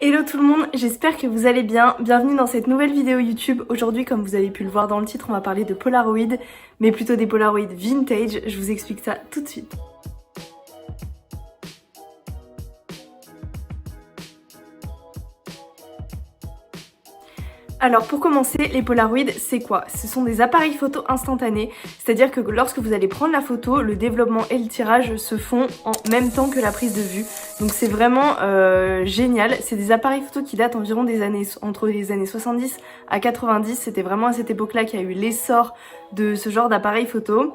Hello tout le monde, j'espère que vous allez bien. Bienvenue dans cette nouvelle vidéo YouTube. Aujourd'hui, comme vous avez pu le voir dans le titre, on va parler de Polaroid, mais plutôt des Polaroid vintage. Je vous explique ça tout de suite. Alors pour commencer, les Polaroid, c'est quoi? Ce sont des appareils photo instantanés, c'est-à-dire que lorsque vous allez prendre la photo, le développement et le tirage se font en même temps que la prise de vue. Donc c'est vraiment génial. C'est des appareils photo qui datent environ entre les années 70 à 90. C'était vraiment à cette époque-là qu'il y a eu l'essor de ce genre d'appareil photo.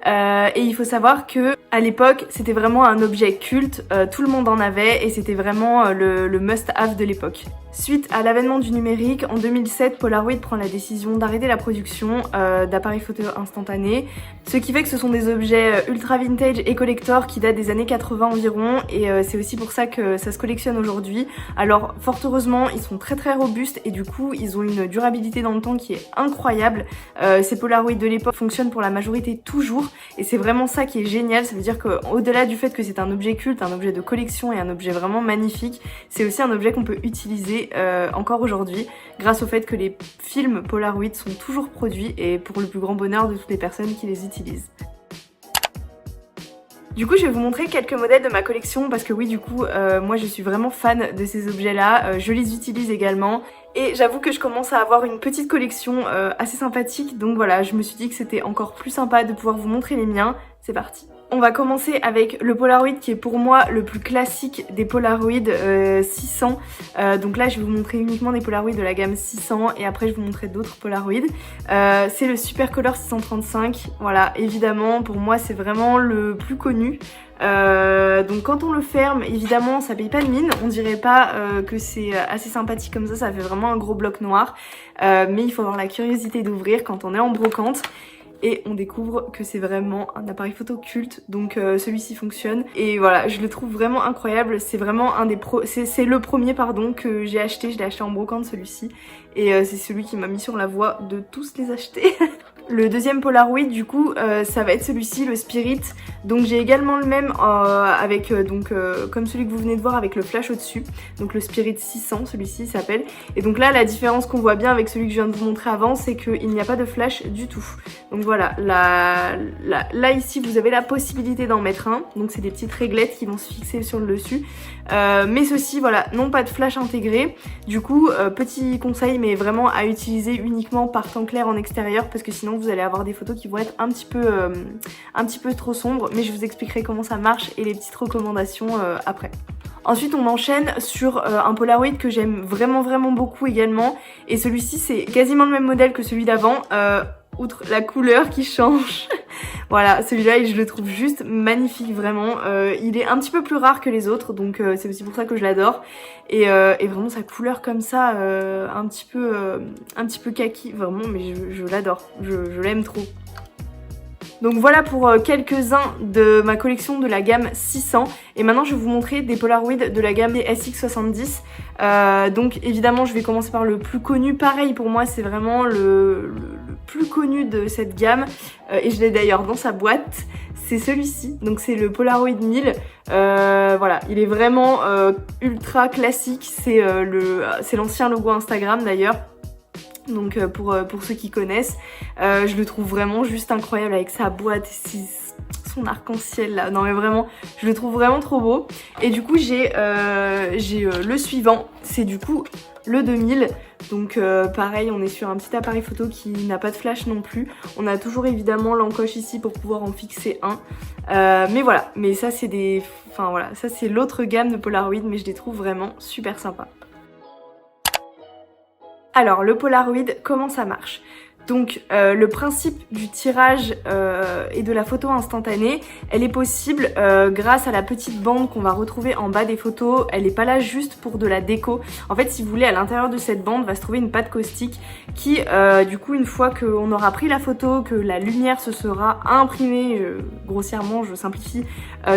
Et il faut savoir que à l'époque, c'était vraiment un objet culte, tout le monde en avait et c'était vraiment le must-have de l'époque. Suite à l'avènement du numérique, en 2007, Polaroid prend la décision d'arrêter la production d'appareils photo instantanés, ce qui fait que ce sont des objets ultra vintage et collector qui datent des années 80 environ, et c'est aussi pour ça que ça se collectionne aujourd'hui. Alors fort heureusement, ils sont très robustes et du coup ils ont une durabilité dans le temps qui est incroyable. Ces Polaroid de l'époque fonctionnent pour la majorité toujours, et c'est vraiment ça qui est génial. Ça veut dire qu'au-delà du fait que c'est un objet culte, un objet de collection et un objet vraiment magnifique, c'est aussi un objet qu'on peut utiliser encore aujourd'hui grâce au fait que les films Polaroid sont toujours produits et pour le plus grand bonheur de toutes les personnes qui les utilisent. Du coup, je vais vous montrer quelques modèles de ma collection parce que oui, du coup, moi je suis vraiment fan de ces objets-là. Je les utilise également et j'avoue que je commence à avoir une petite collection assez sympathique. Donc voilà, je me suis dit que c'était encore plus sympa de pouvoir vous montrer les miens. C'est parti. On va commencer avec le Polaroid qui est pour moi le plus classique des Polaroid 600. Donc là, je vais vous montrer uniquement des Polaroid de la gamme 600 et après je vais vous montrer d'autres Polaroid. C'est le Supercolor 635. Voilà, évidemment, pour moi, c'est vraiment le plus connu. Donc quand on le ferme, évidemment, ça paye pas de mine. On dirait pas que c'est assez sympathique comme ça fait vraiment un gros bloc noir. Mais il faut avoir la curiosité d'ouvrir quand on est en brocante. Et on découvre que c'est vraiment un appareil photo culte, donc celui-ci fonctionne. Et voilà, je le trouve vraiment incroyable. C'est vraiment un des c'est le premier pardon que j'ai acheté. Je l'ai acheté en brocante celui-ci. Et c'est celui qui m'a mis sur la voie de tous les acheter. Le deuxième Polaroid du coup ça va être celui-ci, le Spirit. Donc j'ai également le même avec comme celui que vous venez de voir avec le flash au-dessus. Donc le Spirit 600, celui-ci s'appelle. Et donc là la différence qu'on voit bien avec celui que je viens de vous montrer avant, c'est qu'il n'y a pas de flash du tout. Donc voilà, là ici vous avez la possibilité d'en mettre un. Donc c'est des petites réglettes qui vont se fixer sur le dessus. Mais ceux-ci voilà, n'ont pas de flash intégré. Du coup petit conseil, mais vraiment à utiliser uniquement par temps clair en extérieur parce que sinon vous allez avoir des photos qui vont être un petit peu trop sombres, mais je vous expliquerai comment ça marche et les petites recommandations après. Ensuite on enchaîne sur un Polaroid que j'aime vraiment beaucoup également, et celui-ci c'est quasiment le même modèle que celui d'avant, outre la couleur qui change. Voilà, celui-là je le trouve juste magnifique vraiment. Il est un petit peu plus rare que les autres, donc c'est aussi pour ça que je l'adore. Et vraiment sa couleur comme ça, un petit peu kaki, vraiment, mais je l'adore, je l'aime trop. Donc voilà pour quelques-uns de ma collection de la gamme 600. Et maintenant je vais vous montrer des Polaroid de la gamme SX70. Donc évidemment je vais commencer par le plus connu. Pareil pour moi c'est vraiment le plus connu de cette gamme. Et je l'ai d'ailleurs dans sa boîte. C'est celui-ci, donc c'est le Polaroid 1000. Voilà, il est vraiment ultra classique. C'est l'ancien logo Instagram d'ailleurs. Donc pour ceux qui connaissent, je le trouve vraiment juste incroyable avec sa boîte et son arc-en-ciel là. Non mais vraiment, je le trouve vraiment trop beau. Et du coup j'ai le suivant, c'est du coup le 2000. Donc pareil, on est sur un petit appareil photo qui n'a pas de flash non plus. On a toujours évidemment l'encoche ici pour pouvoir en fixer un. Mais voilà, mais ça c'est voilà, ça c'est l'autre gamme de Polaroid, mais je les trouve vraiment super sympas. Alors le Polaroid, comment ça marche? Donc le principe du tirage et de la photo instantanée, elle est possible grâce à la petite bande qu'on va retrouver en bas des photos. Elle n'est pas là juste pour de la déco. En fait, si vous voulez, à l'intérieur de cette bande va se trouver une pâte caustique qui, du coup, une fois qu'on aura pris la photo, que la lumière se sera imprimée, grossièrement, je simplifie,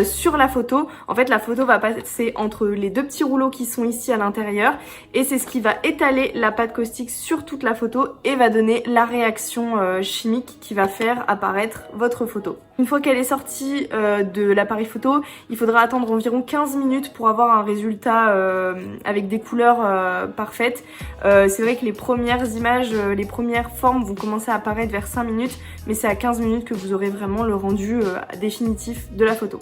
sur la photo, en fait, la photo va passer entre les deux petits rouleaux qui sont ici à l'intérieur, et c'est ce qui va étaler la pâte caustique sur toute la photo et va donner la réalité réaction chimique qui va faire apparaître votre photo. Une fois qu'elle est sortie de l'appareil photo, il faudra attendre environ 15 minutes pour avoir un résultat avec des couleurs parfaites. C'est vrai que les premières images, les premières formes vont commencer à apparaître vers 5 minutes, mais c'est à 15 minutes que vous aurez vraiment le rendu définitif de la photo.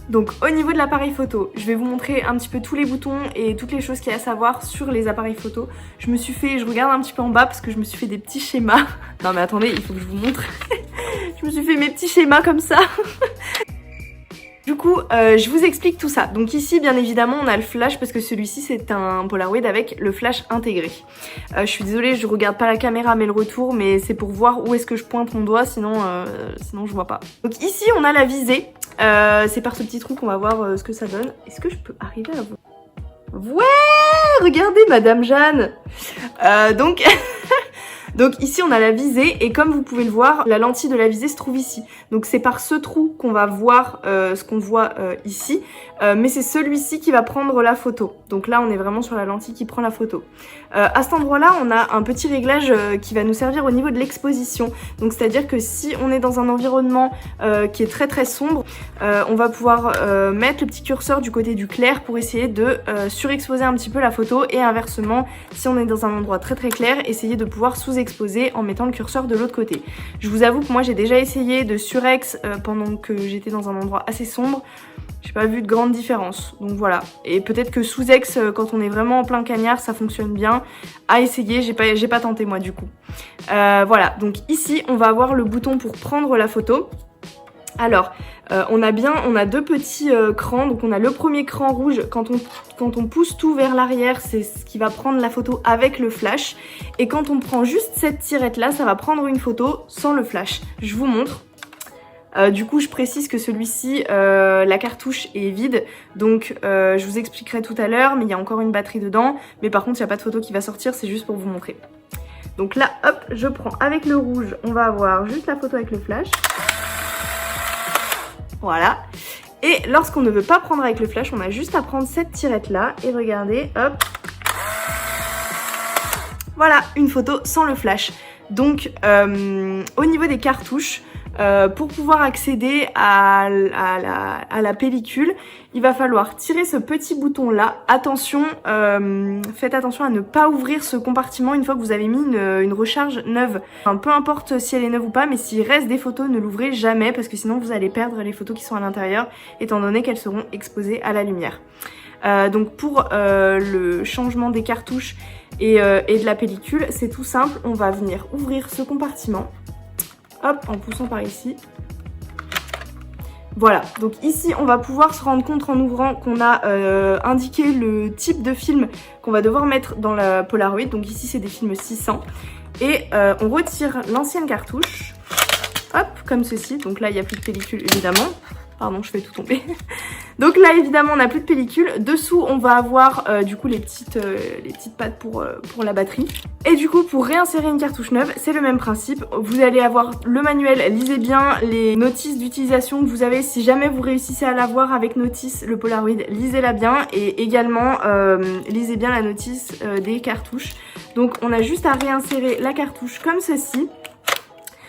Donc au niveau de l'appareil photo, je vais vous montrer un petit peu tous les boutons et toutes les choses qu'il y a à savoir sur les appareils photo. Je regarde un petit peu en bas parce que je me suis fait des petits schémas. Non mais attendez, il faut que je vous montre. Je me suis fait mes petits schémas comme ça. Du coup, je vous explique tout ça. Donc ici, bien évidemment, on a le flash parce que celui-ci, c'est un Polaroid avec le flash intégré. Je suis désolée, je regarde pas la caméra mais le retour, mais c'est pour voir où est-ce que je pointe mon doigt, sinon je vois pas. Donc ici, on a la visée. C'est par ce petit trou qu'on va voir ce que ça donne. Est-ce que je peux arriver à voir? Ouais, regardez Madame Jeanne. Donc... Donc ici on a la visée et comme vous pouvez le voir, la lentille de la visée se trouve ici. Donc c'est par ce trou qu'on va voir ce qu'on voit ici, mais c'est celui-ci qui va prendre la photo. Donc là on est vraiment sur la lentille qui prend la photo. À cet endroit-là on a un petit réglage qui va nous servir au niveau de l'exposition. Donc c'est à dire que si on est dans un environnement qui est très très sombre, on va pouvoir mettre le petit curseur du côté du clair pour essayer de surexposer un petit peu la photo et inversement si on est dans un endroit très très clair, essayer de pouvoir sous-exposer en mettant le curseur de l'autre côté. Je vous avoue que moi j'ai déjà essayé de surex pendant que j'étais dans un endroit assez sombre. J'ai pas vu de grande différence, donc voilà. Et peut-être que sous-ex, quand on est vraiment en plein cagnard, ça fonctionne bien. À essayer, j'ai pas tenté moi du coup. Voilà, donc ici on va avoir le bouton pour prendre la photo. Alors, on a deux petits crans, donc on a le premier cran rouge, quand on pousse tout vers l'arrière, c'est ce qui va prendre la photo avec le flash, et quand on prend juste cette tirette là, ça va prendre une photo sans le flash. Je vous montre. Du coup je précise que celui-ci, la cartouche est vide, donc je vous expliquerai tout à l'heure, mais il y a encore une batterie dedans, mais par contre il n'y a pas de photo qui va sortir, c'est juste pour vous montrer. Donc là hop, je prends avec le rouge, on va avoir juste la photo avec le flash. Voilà. Et lorsqu'on ne veut pas prendre avec le flash, on a juste à prendre cette tirette là et regardez, hop. Voilà, une photo sans le flash. Donc au niveau des cartouches, pour pouvoir accéder à la pellicule, il va falloir tirer ce petit bouton là. Attention, faites attention à ne pas ouvrir ce compartiment une fois que vous avez mis une recharge neuve. Enfin, peu importe si elle est neuve ou pas, mais s'il reste des photos, ne l'ouvrez jamais parce que sinon vous allez perdre les photos qui sont à l'intérieur étant donné qu'elles seront exposées à la lumière. Donc pour le changement des cartouches et de la pellicule, c'est tout simple, on va venir ouvrir ce compartiment. Hop, en poussant par ici. Voilà, donc ici on va pouvoir se rendre compte en ouvrant qu'on a indiqué le type de film qu'on va devoir mettre dans la Polaroid. Donc ici c'est des films 600. Et on retire l'ancienne cartouche. Hop, comme ceci. Donc là il n'y a plus de pellicule évidemment. Pardon, je fais tout tomber. Donc là évidemment on n'a plus de pellicule. Dessous on va avoir du coup les petites pattes pour la batterie. Et du coup pour réinsérer une cartouche neuve c'est le même principe. Vous allez avoir le manuel, lisez bien les notices d'utilisation que vous avez. Si jamais vous réussissez à l'avoir avec notice le Polaroid, lisez-la bien. Et également lisez bien la notice des cartouches. Donc on a juste à réinsérer la cartouche comme ceci.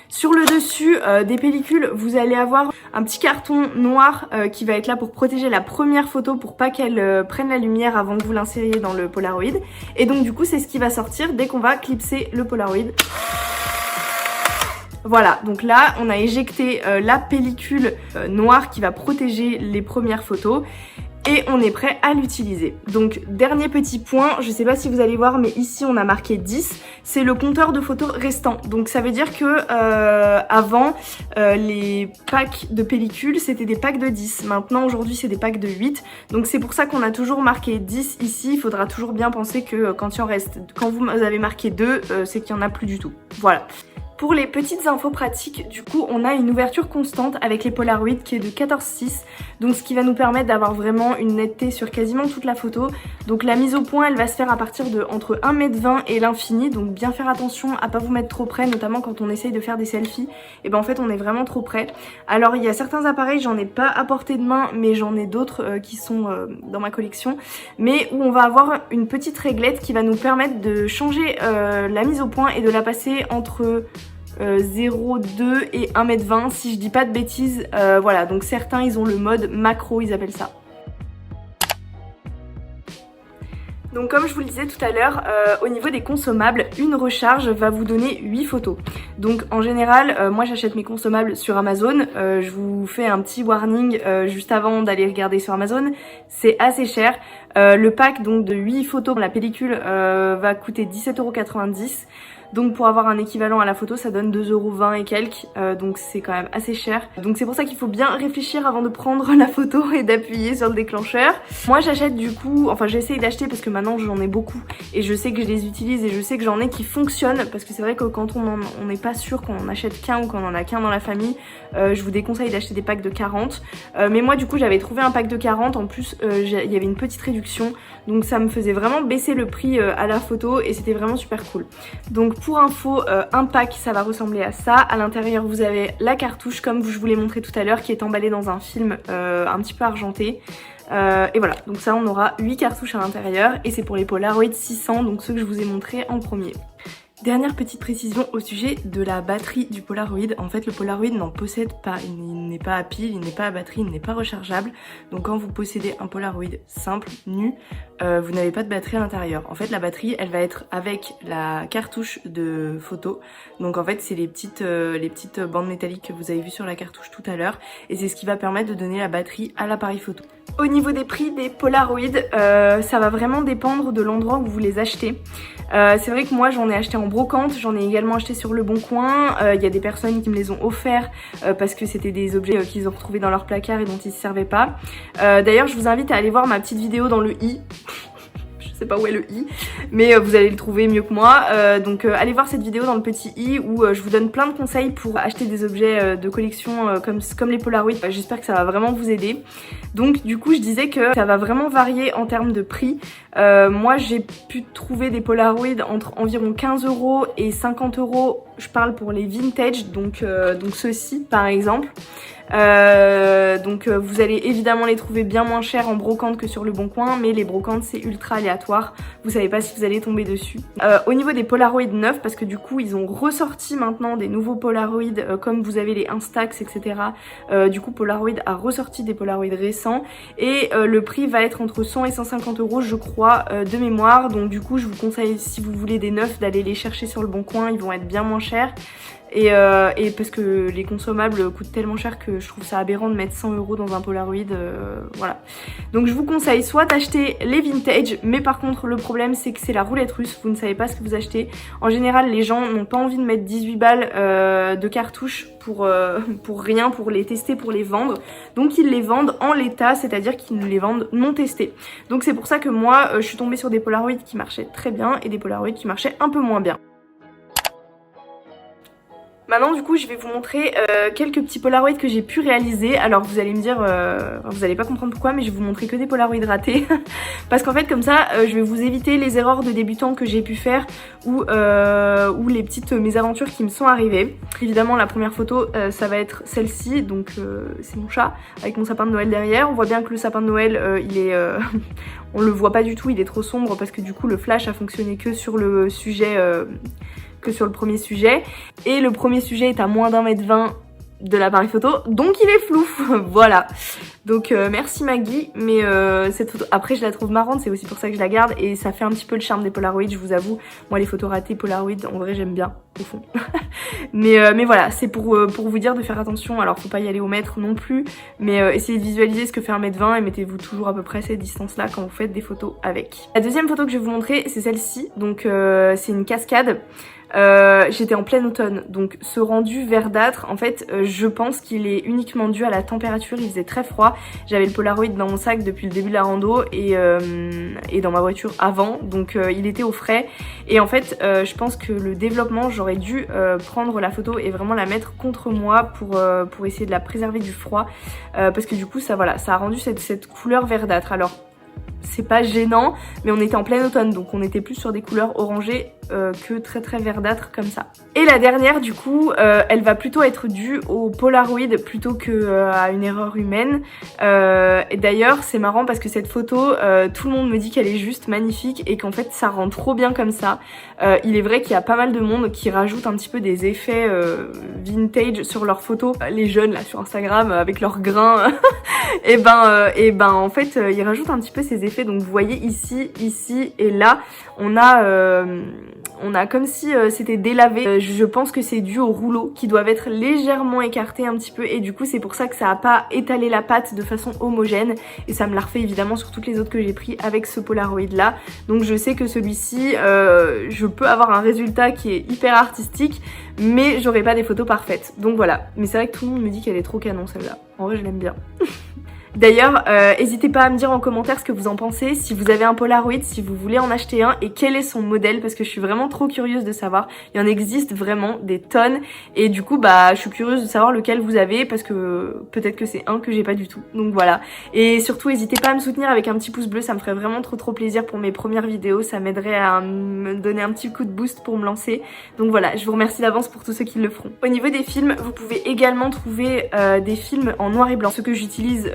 Sur le dessus des pellicules, vous allez avoir un petit carton noir qui va être là pour protéger la première photo pour pas qu'elle prenne la lumière avant que vous l'insériez dans le Polaroid. Et donc du coup, c'est ce qui va sortir dès qu'on va clipser le Polaroid. Voilà, donc là, on a éjecté la pellicule noire qui va protéger les premières photos. Et on est prêt à l'utiliser. Donc dernier petit point, je sais pas si vous allez voir mais ici on a marqué 10, c'est le compteur de photos restant. Donc ça veut dire que avant les packs de pellicules c'était des packs de 10, maintenant aujourd'hui c'est des packs de 8. Donc c'est pour ça qu'on a toujours marqué 10 ici, il faudra toujours bien penser que quand il en reste, quand vous avez marqué 2, c'est qu'il n'y en a plus du tout. Voilà. Pour les petites infos pratiques, du coup on a une ouverture constante avec les Polaroid qui est de 14:6, donc ce qui va nous permettre d'avoir vraiment une netteté sur quasiment toute la photo. Donc la mise au point elle va se faire à partir de entre 1,20 m et l'infini, donc bien faire attention à pas vous mettre trop près, notamment quand on essaye de faire des selfies, et ben en fait on est vraiment trop près. Alors il y a certains appareils, j'en ai pas à portée de main, mais j'en ai d'autres qui sont dans ma collection, mais où on va avoir une petite réglette qui va nous permettre de changer la mise au point et de la passer entre 0,2 et 1,20 m si je dis pas de bêtises. Voilà, donc certains ils ont le mode macro, ils appellent ça. Donc comme je vous le disais tout à l'heure, au niveau des consommables, une recharge va vous donner 8 photos. Donc en général, moi j'achète mes consommables sur Amazon. Je vous fais un petit warning juste avant d'aller regarder sur Amazon. C'est assez cher. Le pack donc de 8 photos, la pellicule va coûter 17,90 €. Donc pour avoir un équivalent à la photo, ça donne 2,20 € et quelques, donc c'est quand même assez cher. Donc c'est pour ça qu'il faut bien réfléchir avant de prendre la photo et d'appuyer sur le déclencheur. Moi j'achète du coup, enfin j'essaye d'acheter parce que maintenant j'en ai beaucoup et je sais que je les utilise et je sais que j'en ai qui fonctionnent, parce que c'est vrai que quand on n'est pas sûr qu'on en achète qu'un ou qu'on en a qu'un dans la famille, je vous déconseille d'acheter des packs de 40. Mais moi du coup j'avais trouvé un pack de 40, en plus il y avait une petite réduction, donc ça me faisait vraiment baisser le prix à la photo et c'était vraiment super cool. Donc pour info, un pack ça va ressembler à ça. À l'intérieur vous avez la cartouche comme je vous l'ai montré tout à l'heure, qui est emballée dans un film un petit peu argenté. Et voilà, donc ça on aura 8 cartouches à l'intérieur et c'est pour les Polaroid 600, donc ceux que je vous ai montré en premier. Dernière petite précision au sujet de la batterie du Polaroid. En fait le Polaroid n'en possède pas, il n'est pas à pile, il n'est pas à batterie, il n'est pas rechargeable. Donc quand vous possédez un Polaroid simple, nu, vous n'avez pas de batterie à l'intérieur. En fait la batterie elle va être avec la cartouche de photo. Donc en fait c'est les petites bandes métalliques que vous avez vues sur la cartouche tout à l'heure. Et c'est ce qui va permettre de donner la batterie à l'appareil photo. Au niveau des prix des Polaroid, ça va vraiment dépendre de l'endroit où vous les achetez. C'est vrai que moi j'en ai acheté en brocante, j'en ai également acheté sur Le Bon Coin. Il y a des personnes qui me les ont offerts parce que c'était des objets qu'ils ont retrouvés dans leur placard et dont ils ne se servaient pas. D'ailleurs je vous invite à aller voir ma petite vidéo dans le i. Je sais pas où est le i, mais vous allez le trouver mieux que moi. Donc allez voir cette vidéo dans le petit i où je vous donne plein de conseils pour acheter des objets de collection comme les Polaroid. J'espère que ça va vraiment vous aider. Donc du coup je disais que ça va vraiment varier en termes de prix. Moi j'ai pu trouver des Polaroid entre environ 15 € et 50 €. Je parle pour les vintage, donc ceux-ci par exemple. Vous allez évidemment les trouver bien moins chers en brocante que sur Le Bon Coin, mais les brocantes c'est ultra aléatoire, vous savez pas si vous allez tomber dessus. Au niveau des Polaroid neufs, parce que du coup ils ont ressorti maintenant des nouveaux Polaroid comme vous avez les Instax etc. Du coup Polaroid a ressorti des Polaroid récents et le prix va être entre 100 et 150 € je crois de mémoire. Donc du coup je vous conseille, si vous voulez des neufs, d'aller les chercher sur Le Bon Coin, ils vont être bien moins chers. Et parce que les consommables coûtent tellement cher que je trouve ça aberrant de mettre 100 € dans un Polaroid, voilà. Donc je vous conseille soit d'acheter les vintage, mais par contre le problème c'est que c'est la roulette russe, vous ne savez pas ce que vous achetez. En général les gens n'ont pas envie de mettre 18 balles de cartouches pour rien, pour les tester, pour les vendre. Donc ils les vendent en l'état, c'est-à-dire qu'ils les vendent non testés. Donc c'est pour ça que moi je suis tombée sur des Polaroid qui marchaient très bien et des Polaroid qui marchaient un peu moins bien. Maintenant du coup je vais vous montrer quelques petits Polaroid que j'ai pu réaliser. Alors vous allez me dire, vous allez pas comprendre pourquoi, mais je vais vous montrer que des Polaroid ratés. Parce qu'en fait comme ça je vais vous éviter les erreurs de débutants que j'ai pu faire ou les petites mésaventures qui me sont arrivées. Évidemment la première photo ça va être celle-ci, donc c'est mon chat avec mon sapin de Noël derrière. On voit bien que le sapin de Noël il est... on le voit pas du tout, il est trop sombre parce que du coup le flash a fonctionné que sur le sujet... que sur le premier sujet, et le premier sujet est à moins d'1,20 m de l'appareil photo, donc il est flou. Voilà, donc merci Maggie, mais cette photo, après je la trouve marrante, c'est aussi pour ça que je la garde, et ça fait un petit peu le charme des Polaroid, je vous avoue. Moi les photos ratées Polaroid, en vrai j'aime bien, au fond. mais voilà, c'est pour vous dire de faire attention. Alors faut pas y aller au mètre non plus, mais essayez de visualiser ce que fait 1,20 m et mettez-vous toujours à peu près cette distance là quand vous faites des photos avec. La deuxième photo que je vais vous montrer c'est celle-ci, donc c'est une cascade. J'étais en plein automne, donc ce rendu verdâtre, en fait, je pense qu'il est uniquement dû à la température. Il faisait très froid, froid. J'avais le Polaroid dans mon sac depuis le début de la rando et dans ma voiture avant, donc il était au frais. Et en fait je pense que le développement, j'aurais dû prendre la photo et vraiment la mettre contre moi pour essayer de la préserver du froid, parce que du coup ça, voilà, ça a rendu cette couleur verdâtre. Alors c'est pas gênant, mais on était en plein automne, donc on était plus sur des couleurs orangées que très verdâtres comme ça. Et la dernière, du coup, elle va plutôt être due au Polaroid plutôt que à une erreur humaine. Et d'ailleurs, c'est marrant parce que cette photo, tout le monde me dit qu'elle est juste magnifique et qu'en fait ça rend trop bien comme ça. Il est vrai qu'il y a pas mal de monde qui rajoute un petit peu des effets vintage sur leurs photos. Les jeunes là sur Instagram avec leurs grains, et ben en fait ils rajoutent un petit peu ces effets. Donc vous voyez ici et là, on a comme si c'était délavé. Je pense que c'est dû aux rouleaux qui doivent être légèrement écartés un petit peu, et du coup c'est pour ça que ça a pas étalé la pâte de façon homogène, et ça me l'a refait évidemment sur toutes les autres que j'ai pris avec ce Polaroid là. Donc je sais que celui-ci, je peux avoir un résultat qui est hyper artistique, mais j'aurai pas des photos parfaites. Donc voilà, mais c'est vrai que tout le monde me dit qu'elle est trop canon celle-là. En vrai je l'aime bien. D'ailleurs, n'hésitez pas à me dire en commentaire ce que vous en pensez, si vous avez un Polaroid, si vous voulez en acheter un et quel est son modèle, parce que je suis vraiment trop curieuse de savoir. Il y en existe vraiment des tonnes et du coup bah je suis curieuse de savoir lequel vous avez, parce que peut-être que c'est un que j'ai pas du tout. Donc voilà. Et surtout n'hésitez pas à me soutenir avec un petit pouce bleu, ça me ferait vraiment trop plaisir pour mes premières vidéos, ça m'aiderait à me donner un petit coup de boost pour me lancer. Donc voilà, je vous remercie d'avance pour tous ceux qui le feront. Au niveau des films, vous pouvez également trouver des films en noir et blanc. Ce que j'utilise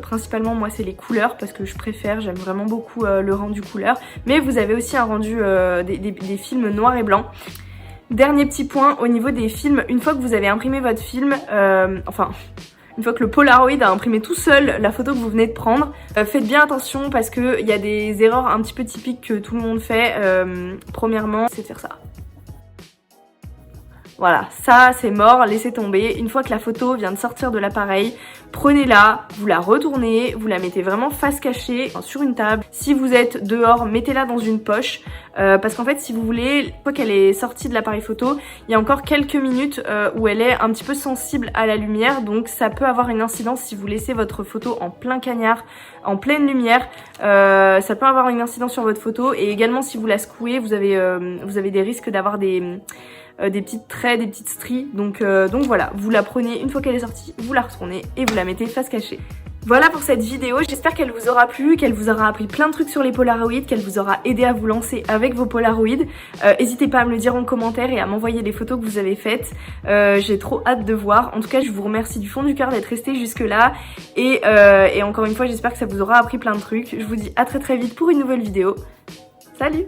principalement moi c'est les couleurs, parce que je préfère, j'aime vraiment beaucoup le rendu couleur, mais vous avez aussi un rendu des films noir et blanc. Dernier petit point, au niveau des films, une fois que vous avez imprimé votre film, une fois que le Polaroid a imprimé tout seul la photo que vous venez de prendre, faites bien attention parce qu'il y a des erreurs un petit peu typiques que tout le monde fait. Premièrement, c'est de faire ça. Voilà, ça c'est mort, laissez tomber. Une fois que la photo vient de sortir de l'appareil, prenez-la, vous la retournez, vous la mettez vraiment face cachée sur une table. Si vous êtes dehors, mettez-la dans une poche, parce qu'en fait si vous voulez, une fois qu'elle est sortie de l'appareil photo, il y a encore quelques minutes où elle est un petit peu sensible à la lumière, donc ça peut avoir une incidence si vous laissez votre photo en plein cagnard, en pleine lumière, ça peut avoir une incidence sur votre photo. Et également si vous la secouez, vous avez des risques d'avoir des petites traits, des petites stries, donc voilà, vous la prenez une fois qu'elle est sortie, vous la retournez et vous la mettez face cachée. Voilà pour cette vidéo, j'espère qu'elle vous aura plu, qu'elle vous aura appris plein de trucs sur les Polaroids, qu'elle vous aura aidé à vous lancer avec vos Polaroids. N'hésitez pas à me le dire en commentaire et à m'envoyer les photos que vous avez faites, j'ai trop hâte de voir. En tout cas je vous remercie du fond du cœur d'être resté jusque là, et encore une fois j'espère que ça vous aura appris plein de trucs. Je vous dis à très vite pour une nouvelle vidéo, salut!